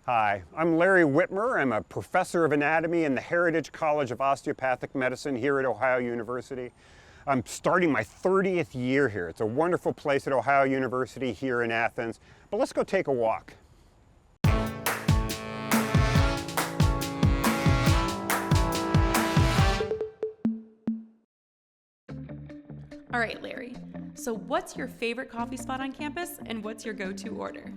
Hi, I'm Larry Witmer. I'm a professor of anatomy in the Heritage College of Osteopathic Medicine here at Ohio University. I'm starting my 30th year here. It's a wonderful place at Ohio University here in Athens. But let's go take a walk. All right, Larry. So what's your favorite coffee spot on campus and what's your go-to order?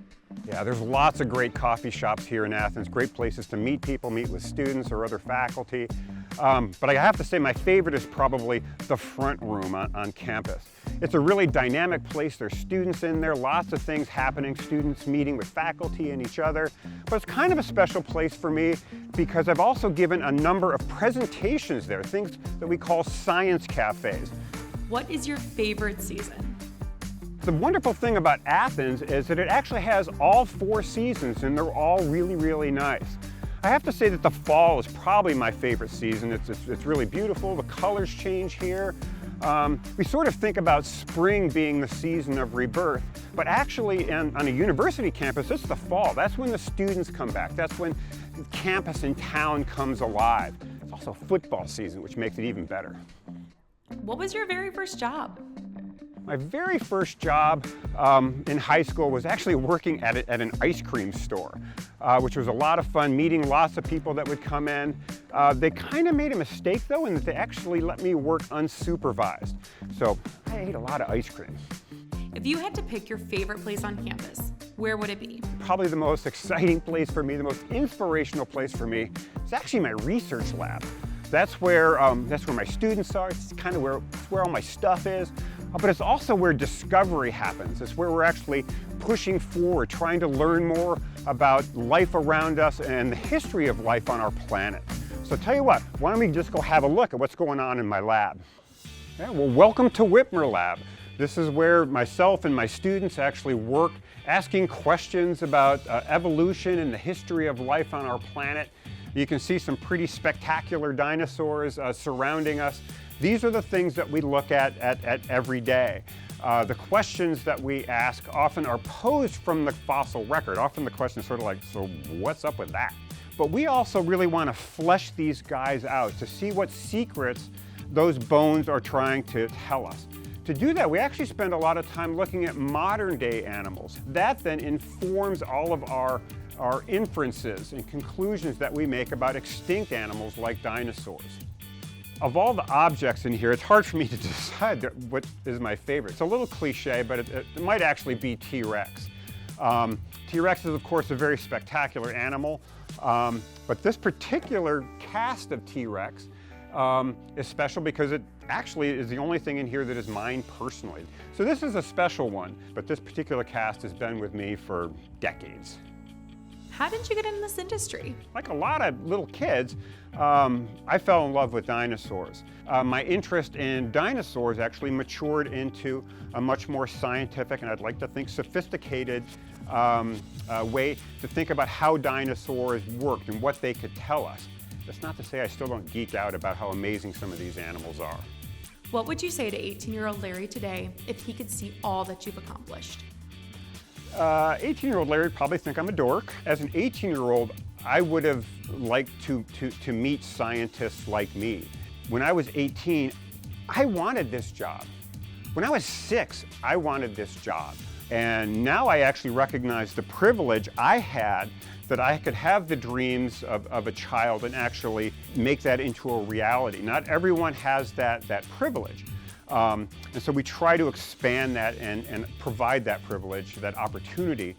Yeah, there's lots of great coffee shops here in Athens, great places to meet people, meet with students or other faculty. But I have to say my favorite is probably the front room on campus. It's a really dynamic place. There's students in there, lots of things happening, students meeting with faculty and each other. But it's kind of a special place for me because I've also given a number of presentations there, things that we call science cafes. What is your favorite season? The wonderful thing about Athens is that it actually has all 4 seasons and they're all really, really nice. I have to say that the fall is probably my favorite season. It's really beautiful. The colors change here. We sort of think about spring being the season of rebirth, but actually on a university campus, it's the fall. That's when the students come back. That's when the campus and town comes alive. It's also football season, which makes it even better. What was your very first job? My very first job in high school was actually working at an ice cream store, which was a lot of fun, meeting lots of people that would come in. They kind of made a mistake though, in that they actually let me work unsupervised. So I ate a lot of ice cream. If you had to pick your favorite place on campus, where would it be? Probably the most exciting place for me, the most inspirational place for me, is actually my research lab. That's where my students are. It's kind of where all my stuff is. But it's also where discovery happens. It's where we're actually pushing forward, trying to learn more about life around us and the history of life on our planet. So tell you what, why don't we just go have a look at what's going on in my lab? Yeah, well, welcome to Witmer Lab. This is where myself and my students actually work, asking questions about evolution and the history of life on our planet. You can see some pretty spectacular dinosaurs surrounding us. These are the things that we look at every day. The questions that we ask often are posed from the fossil record. Often the question is sort of like, so what's up with that? But we also really want to flesh these guys out to see what secrets those bones are trying to tell us. To do that, we actually spend a lot of time looking at modern day animals. That then informs all of our inferences and conclusions that we make about extinct animals like dinosaurs. Of all the objects in here, it's hard for me to decide what is my favorite. It's a little cliche, but it might actually be T-Rex. T-Rex is, of course, a very spectacular animal, but this particular cast of T-Rex is special because it actually is the only thing in here that is mine personally. So this is a special one, but this particular cast has been with me for decades. How did you get into this industry? Like a lot of little kids, I fell in love with dinosaurs. My interest in dinosaurs actually matured into a much more scientific and I'd like to think sophisticated way to think about how dinosaurs worked and what they could tell us. That's not to say I still don't geek out about how amazing some of these animals are. What would you say to 18-year-old Larry today if he could see all that you've accomplished? 18-year-old Larry would probably think I'm a dork. As an 18-year-old, I would have liked to meet scientists like me. When I was 18, I wanted this job. When I was 6, I wanted this job. And now I actually recognize the privilege I had that I could have the dreams of a child and actually make that into a reality. Not everyone has that privilege. And so we try to expand that and provide that privilege, that opportunity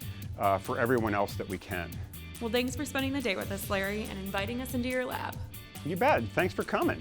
for everyone else that we can. Well, thanks for spending the day with us, Larry, and inviting us into your lab. You bet. Thanks for coming.